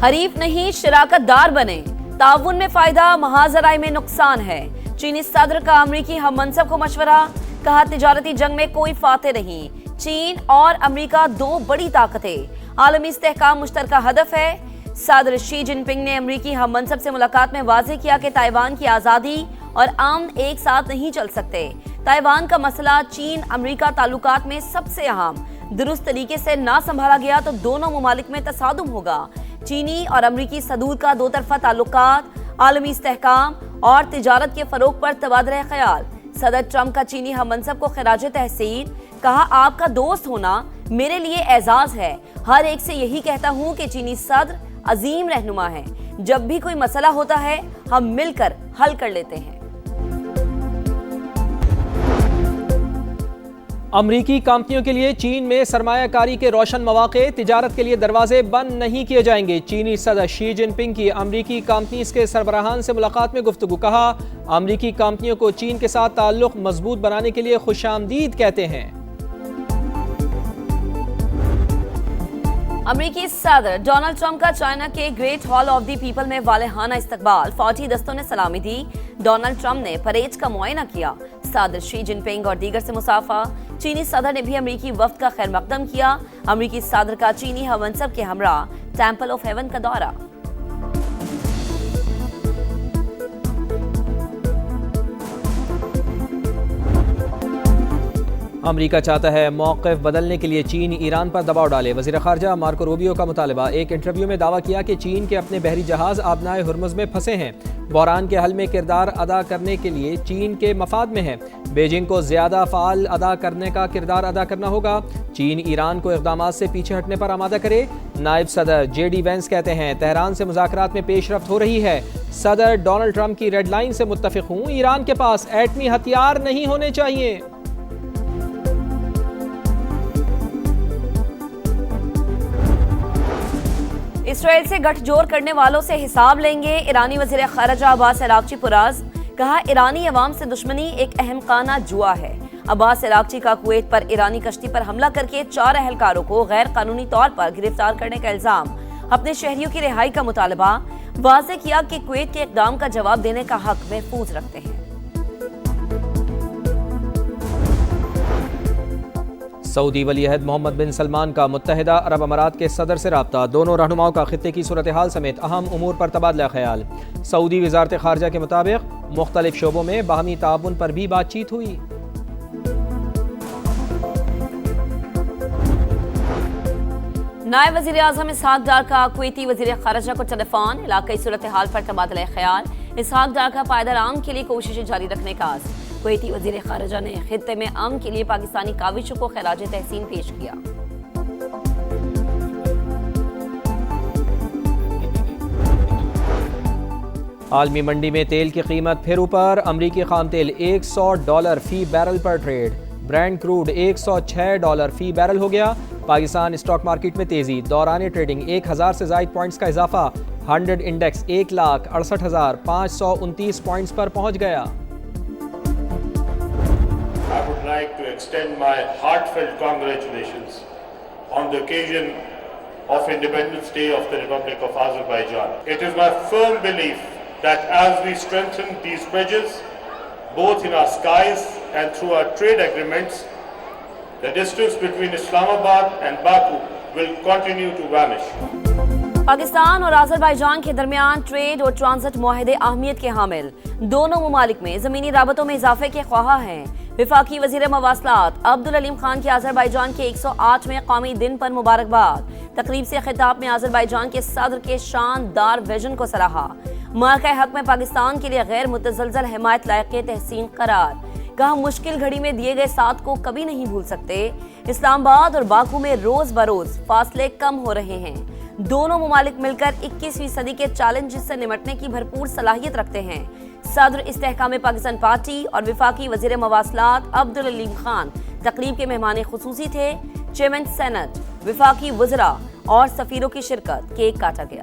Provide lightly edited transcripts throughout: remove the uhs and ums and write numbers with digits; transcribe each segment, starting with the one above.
हरीफ नहीं शराकतदार बने, ताउन में फायदा महाजराई में नुकसान है। चीनी सदर का अमरीकी हम मनसब को मशवरा, कहा तिजारती जंग में कोई फाते नहीं। चीन और अमरीका दो बड़ी ताकतें, आलमी इस्तेहकाम मुश्तरका हदफ है। सदर शी जिनपिंग ने अमरीकी हम मनसब से मुलाकात में वाज़ेह किया कि ताइवान की आज़ादी और अमन एक साथ नहीं चल सकते। ताइवान का मसला चीन अमरीका ताल्लुकात में सबसे अहम, दुरुस्त तरीके से ना संभाला गया तो दोनों ममालिक में तसादुम होगा। चीनी और अमरीकी सदूर का दो तरफा ताल्लुकात, आलमी इस्तेहकाम और तिजारत के फरोग पर तबादला ख्याल। सदर ट्रंप का चीनी हम मनसब को खिराज तहसीन, कहा आपका दोस्त होना मेरे लिए एजाज है। हर एक से यही कहता हूँ कि चीनी सदर अजीम रहनुमा है। जब भी कोई मसला होता है हम मिलकर हल कर लेते हैं। अमरीकी कंपनियों के लिए चीन में सरमायाकारी के रोशन मौके, तिजारत के लिए दरवाजे बंद नहीं किए जाएंगे। चीनी सदर शी जिनपिंग की अमरीकी कंपनीज के सरबराहान से मुलाकात में गुफ्तगू, कहा अमरीकी कंपनियों को चीन के साथ ताल्लुक मजबूत बनाने के लिए खुशामदीद कहते हैं। अमरीकी सदर डोनाल्ड ट्रंप का चाइना के great hall of the people में वालेहाना इस्तकबाल, फौजी दस्तों ने सलामी दी। डोनाल्ड ट्रंप ने परेड का मुआयना किया। सदर शी जिनपिंग और दीगर से मुसाफा। चीनी सदर ने भी अमरीकी वफ्द का खैर मकदम किया। अमरीकी सदर का चीनी हम मनसब के हमरा टेंपल ऑफ हेवन का दौरा। अमरीका चाहता है मौक़िफ़ बदलने के लिए चीन ईरान पर दबाव डाले। वज़ीर ख़ारजा मार्को रूबियो का मुतालबा। एक इंटरव्यू में दावा किया कि चीन के अपने बहरी जहाज़ आबनाए हुर्मुज़ में फंसे हैं। बहरान के हल में किरदार अदा करने के लिए चीन के मफाद में है। बीजिंग को ज़्यादा फ़ाल अदा करने का किरदार अदा करना होगा। चीन ईरान को इक़दामात से पीछे हटने पर आमादा करे। नायब सदर JD वेंस कहते हैं तेहरान से मुज़ाकरात में पेशरफ्त हो रही है। सदर डोनाल्ड ट्रंप की रेड लाइन से मुत्तफ़िक़ हूँ, ईरान के पास एटमी हथियार नहीं होने चाहिए। इसराइल से गठजोड़ करने वालों से हिसाब लेंगे। ईरानी वज़ीर ख़ारजा अब्बास अराग़ची पुराज, कहा ईरानी अवाम से दुश्मनी एक अहमकाना जुआ है। अब्बास अराग़ची का कुवैत पर ईरानी कश्ती पर हमला करके 4 अहलकारों को गैर कानूनी तौर पर गिरफ्तार करने का इल्जाम, अपने शहरियों की रिहाई का मुतालबा। वाज़ेह किया कि कुवैत के इक़दाम का जवाब देने का हक महफूज रखते हैं। सऊदी वलीअहद मोहम्मद बिन सलमान का मुत्तहिदा अरब अमारात के सदर से राब्ता। दोनों रहनुमाओं का खित्ते की सूरत हाल समेत अहम उमूर पर तबादला ख्याल। सऊदी वज़ारत ख़ारजा के मुताबिक मुख्तलिफ शोबों में बाहमी ताउन पर भी बातचीत हुई। नायब वज़ीर आज़म इसहाक डार का कुवैती वज़ीर ख़ारजा को टेलीफोन, इलाक़ाई सूरत हाल पर तबादला ख्याल। इसहाक डार का पायदार आम के लिए कोशिशें जारी रखने का आज़। कुवैती वज़ीर ख़ारजा ने खित्ते में अमन के लिए पाकिस्तानी काविशों को खिराज तहसीन पेश किया। आलमी मंडी में तेल की कीमत फिर ऊपर। अमरीकी खाम तेल $100 फी बैरल पर ट्रेड। ब्रांड क्रूड $106 फी बैरल हो गया। पाकिस्तान स्टॉक मार्केट में तेजी, दौरान ट्रेडिंग 1000 से ज़ायद पॉइंट्स का इजाफा। 100 इंडेक्स 1,68,529 पॉइंट्स पर पहुंच गया। I would like to extend my heartfelt congratulations on the occasion of Independence Day of the Republic of Azerbaijan. It is my firm belief that as we strengthen these bridges, both in our skies and through our trade agreements, the distance between Islamabad and Baku will continue to vanish. Pakistan और Azerbaijan के दरमियान trade और transit मुआहदे अहमियत के हामिल। दोनों ममालिक में ज़मीनी राबतों में इजाफे के ख्वाह हैं। विफाकी वज़ीर मवासलात अब्दुल अलीम खान की आज़रबाईजान के 108वें कौमी दिन पर मुबारकबाद। तकरीब से खिताब में आज़रबाईजान के सदर के शानदार विजन को सराहा। मार्का हक में पाकिस्तान के लिए गैर मुतज़लज़ल हिमायत लायक़ तहसीन करार। कहा मुश्किल घड़ी में दिए गए साथ को कभी नहीं भूल सकते। इस्लामाबाद और बाकू में रोज बरोज फासले कम हो रहे हैं। दोनों ममालिक मिलकर 21वीं सदी के चैलेंजेस से निपटने की भरपूर सलाहियत रखते हैं। सदर इस्तेहकाम पाकिस्तान पार्टी और विफाकी वज़ीर मवासलात अब्दुल अलीम खान तकरीब के मेहमान खुसूसी थे। चेयरमैन सेनेट, विफाकी वज़रा और सफीरों की शिरकत। केक काटा गया।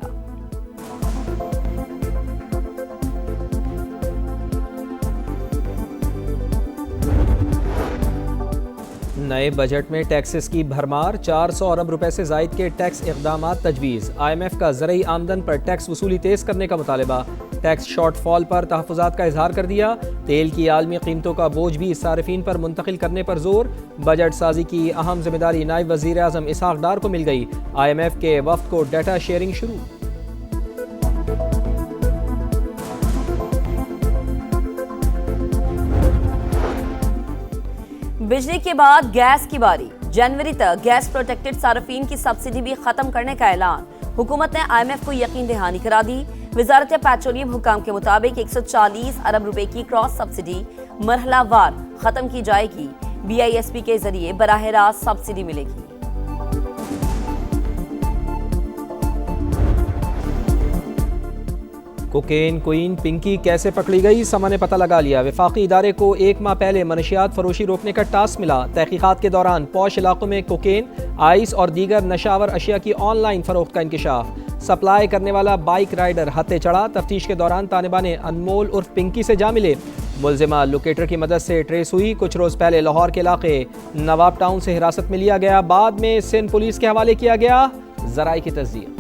नए बजट में टैक्सेस की भरमार, 400 अरब रुपए से जायद के टैक्स इक़दाम तजवीज़। IMF का ज़रई आमदन पर टैक्स वसूली तेज़ करने का मुतालबा। टैक्स शॉर्टफॉल पर तहफ़्फ़ुज़ात का इजहार कर दिया। तेल की आलमी कीमतों का बोझ भी सारिफीन पर मुंतकिल करने पर जोर। बजट साजी की अहम जिम्मेदारी नायब वज़ीर आज़म इसहाक डार को मिल गई। IMF के वफ़द को डाटा शेयरिंग शुरू। बिजली के बाद गैस की बारी। जनवरी तक गैस प्रोटेक्टेड सार्फिन की सब्सिडी भी खत्म करने का ऐलान। हुकूमत ने IMF को यकीन दहानी करा दी। वजारत पेट्रोलियम हुकाम के मुताबिक 140 अरब रुपए की क्रॉस सब्सिडी मरहलावार खत्म की जाएगी। BISP के जरिए बराह रास्त सब्सिडी मिलेगी। कोकेन क्वीन पिंकी कैसे पकड़ी गई, समा ने पता लगा लिया। वफाकी इदारे को 1 माह पहले मनशियात फरोशी रोकने का टास्क मिला। तहकीकात के दौरान पौश इलाकों में कोकेन, आइस और दीगर नशावर अशिया की ऑनलाइन फरोख्त का इंकशाफ। सप्लाई करने वाला बाइक राइडर हत्थे चढ़ा। तफ्तीश के दौरान तालिबा ने अनमोल उर्फ पिंकी से जा मिले। मुलजिमा लोकेटर की मदद से ट्रेस हुई। कुछ रोज पहले लाहौर के इलाके नवाब टाउन से हिरासत में लिया गया, बाद में सिंध पुलिस के हवाले किया गया। जराई की तस्दीक।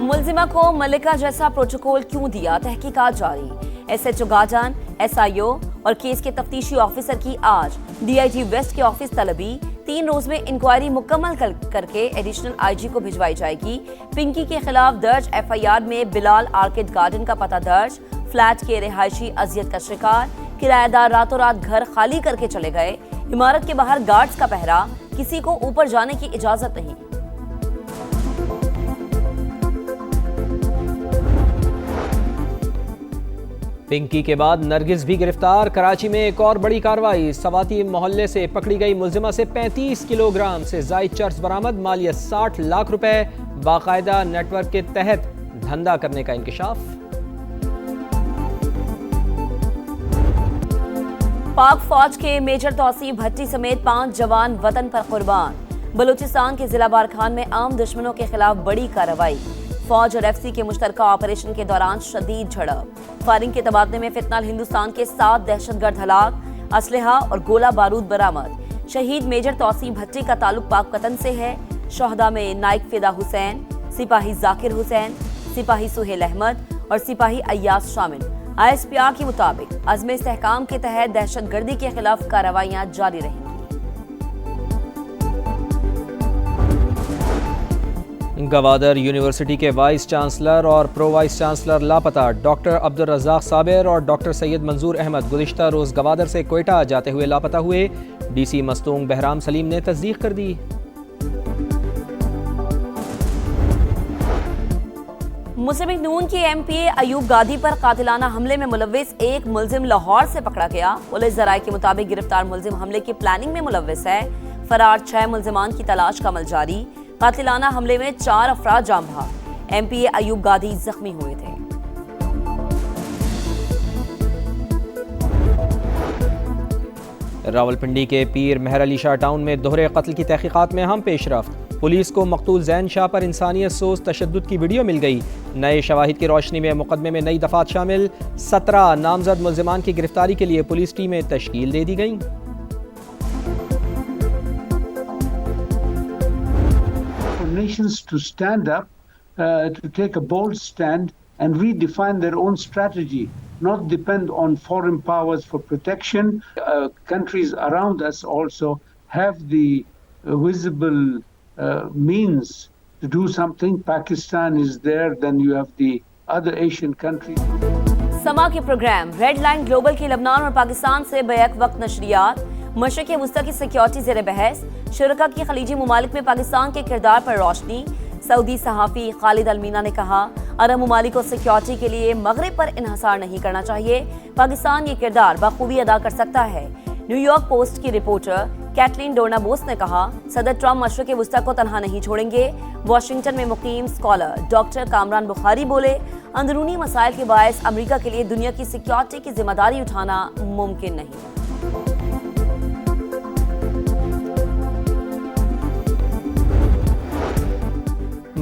मुलजिमा को मलिका जैसा प्रोटोकॉल क्यों दिया, तहकीकात जारी। SHO गाजन, SIO और केस के तफ्तीशी ऑफिसर की आज DIG वेस्ट के ऑफिस तलबी। 3 रोज में इंक्वायरी मुकम्मल करके एडिशनल IG को भिजवाई जाएगी। पिंकी के खिलाफ दर्ज FIR में बिलाल आर्किड गार्डन का पता दर्ज। फ्लैट के रिहायशी अजियत का शिकार। किराएदार रातों रात घर खाली करके चले गए। इमारत के बाहर गार्ड्स का पहरा। किसी को ऊपर जाने की इजाजत नहीं। पिंकी के बाद नरगिस भी गिरफ्तार। कराची में एक और बड़ी कार्रवाई। सवाती मोहल्ले से पकड़ी गई मुलजिमा से 35 किलोग्राम से जायद चर्स बरामद। मालियत 60 लाख रुपए। बाकायदा नेटवर्क के तहत धंधा करने का इंकशाफ। पाक फौज के मेजर तौसीफ भट्टी समेत 5 जवान वतन पर कुर्बान। बलूचिस्तान के जिला बारखान में आम दुश्मनों के खिलाफ बड़ी कार्रवाई। फौज और FC के मुश्तरका ऑपरेशन के दौरान शदीद झड़प। फायरिंग के तबादले में फितनाल हिंदुस्तान के 7 दहशतगर्द हलाक। असलहा और गोला बारूद बरामद। शहीद मेजर तौसीफ भट्टी का ताल्लुक पाकवतन से है। शोहदा में नाइक फिदा हुसैन, सिपाही जाकिर हुसैन, सिपाही सुहेल अहमद और सिपाही अय्यास शामिल। ISPR के मुताबिक अज़्म इस्तेहकाम के तहत दहशतगर्दी के खिलाफ कार्रवाइयां जारी रहेंगी। गवादर यूनिवर्सिटी के वाइस चांसलर और प्रो वाइस चांसलर लापता। डॉक्टर अब्दुल रज़ाक साबिर और डॉक्टर सैयद मंजूर अहमद गुज़िश्ता रोज़ गवादर से कोयटा जाते हुए लापता हुए। DC मस्तूंग बहराम सलीम ने तस्दीक कर दी। मुस्लिम लीग नून के MPA अयूब गादी पर कातिलाना हमले में मुलव्विस एक मुलजिम लाहौर से पकड़ा गया। पुलिस ज़राए के मुताबिक गिरफ्तार मुलजिम हमले की प्लानिंग में मुलव्विस है। फरार 6 मुलजिमान की तलाश का अमल जारी। कातिलाना हमले में 4 अफराद जाम बहक। MPA अयूब गादी जख्मी हुए थे। रावलपिंडी के पीर मेहर अली शाह टाउन में दोहरे कत्ल की तहकीकात में अहम पेशरफ्त। पुलिस को मकतूल जैन शाह पर इंसानियत सोच तशद्दुद की वीडियो मिल गई। नए शवाहिद की रोशनी में मुकदमे में नई दफात शामिल। 17 नामजद मुलजिमान की गिरफ्तारी के लिए पुलिस टीमें तश्कील दे दी गई। Nations to stand up, to take a bold stand and redefine their own strategy, not depend on foreign powers for protection. Countries around us also have the visible means to do something. Pakistan is there, then you have the other Asian countries. समा के programme red line global की लबनान और पाकिस्तान से back वक्त नशरियात। मशरिक़ वस्ता की security ज़ेर बहस। शुरका की खलीजी ममालिक में पाकिस्तान के किरदार पर रोशनी। सऊदी सहाफ़ी खालिद अलमीना ने कहा, अरब ममालिक को सिक्योरिटी के लिए मगरिब पर इन्हसार नहीं करना चाहिए। पाकिस्तान ये किरदार बखूबी अदा कर सकता है। न्यूयॉर्क पोस्ट की रिपोर्टर कैटलीन डोर्नाबोस ने कहा, सदर ट्रंप मशरिक़ वस्ता को तनहा नहीं छोड़ेंगे। वाशिंगटन में मुकीम स्कॉलर डॉक्टर कामरान बुखारी बोले, अंदरूनी मसाइल के बायस अमेरिका के लिए दुनिया की सिक्योरिटी की जिम्मेदारी उठाना मुमकिन नहीं।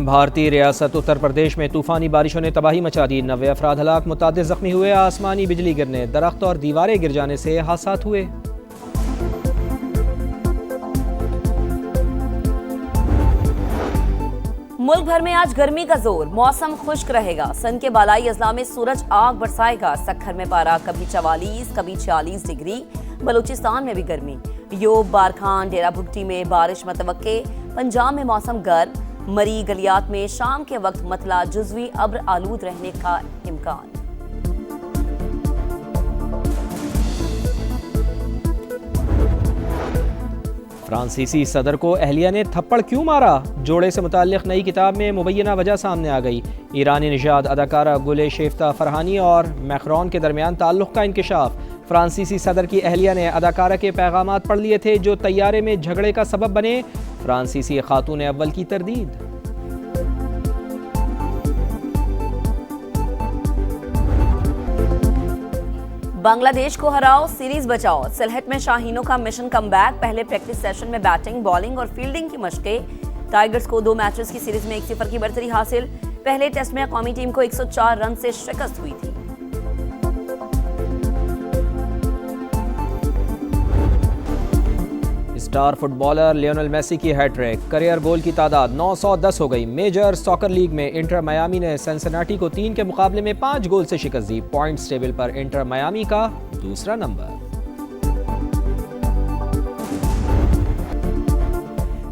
भारतीय रियासत उत्तर प्रदेश में तूफानी बारिशों ने तबाही मचा दी। 90 अफराद हलाक, मुतादिद जख्मी हुए। आसमानी बिजली गिरने, दरख्त और दीवारें गिर जाने से हादसात हुए। मुल्क भर में आज गर्मी का जोर, मौसम खुश्क रहेगा। सन के बालाई अजला में सूरज आग बरसाएगा। सक्खर में पारा कभी 44 कभी 46 डिग्री। बलूचिस्तान में भी गर्मी। योब, बारखान, डेरा भुगटी में बारिश मतवक्के। पंजाब में मौसम गर्म। मरी गलियात में शाम के वक्त मतला जुज़वी अब्र आलूद रहने का इम्कान। फ्रांसीसी सदर को अहलिया ने थप्पड़ क्यों मारा? जोड़े से मुताल्लिक नई किताब में मुबैना वजह सामने आ गई। ईरानी निजाद अदाकारा गुले शेफ्ता फरहानी और मैक्रोन के दरमियान ताल्लुक़ का इंकिशाफ। फ्रांसीसी सदर की अहलिया ने अदाकारा के पैगामात पढ़ लिए थे जो तैयारे में झगड़े का सबब बने। फ्रांसीसी खातून अव्वल की तरदीद। बांग्लादेश को हराओ, सीरीज बचाओ। सिलहट में शाहीनों का मिशन कमबैक। पहले प्रैक्टिस सेशन में बैटिंग, बॉलिंग और फील्डिंग की मशकें। टाइगर्स को 2 मैचेस की सीरीज में 1-0 की बढ़तरी हासिल। पहले टेस्ट में कौमी टीम को 104 रन से शिकस्त हुई थी। स्टार फुटबॉलर लियोनेल मेसी की हैट्रिक। करियर गोल की तादाद 910 हो गई। मेजर सॉकर लीग में इंटर मायामी ने सिंसिनाटी को 3 के मुकाबले में 5 गोल से शिकस्त दी। पॉइंट्स टेबल पर इंटर मायामी का दूसरा नंबर।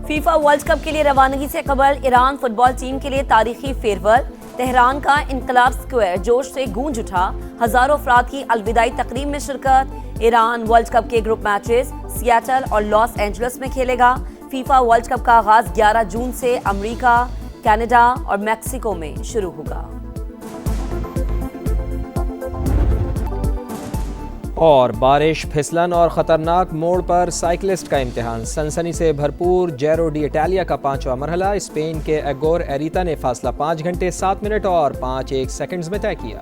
फीफा वर्ल्ड कप के लिए रवानगी से कबल ईरान फुटबॉल टीम के लिए तारीखी फेयरवेल। तेहरान का इनकलाब स्क्वायर जोश से गूंज उठा। हजारों अफराद की अलविदाई तकरीब में शिरकत। ईरान वर्ल्ड कप के ग्रुप मैचेस सियाटल और लॉस एंजल्स में खेलेगा। फीफा वर्ल्ड कप का आगाज 11 जून से अमेरिका, कनाडा और मैक्सिको में शुरू होगा। और बारिश, फिसलन और खतरनाक मोड़ पर साइकिलिस्ट का इम्तिहान। सनसनी से भरपूर जैरो डी इटालिया का 5वां मरहला। स्पेन के एगोर एरिता ने फासला 5 घंटे 7 मिनट और 5 सेकंड्स में तय किया।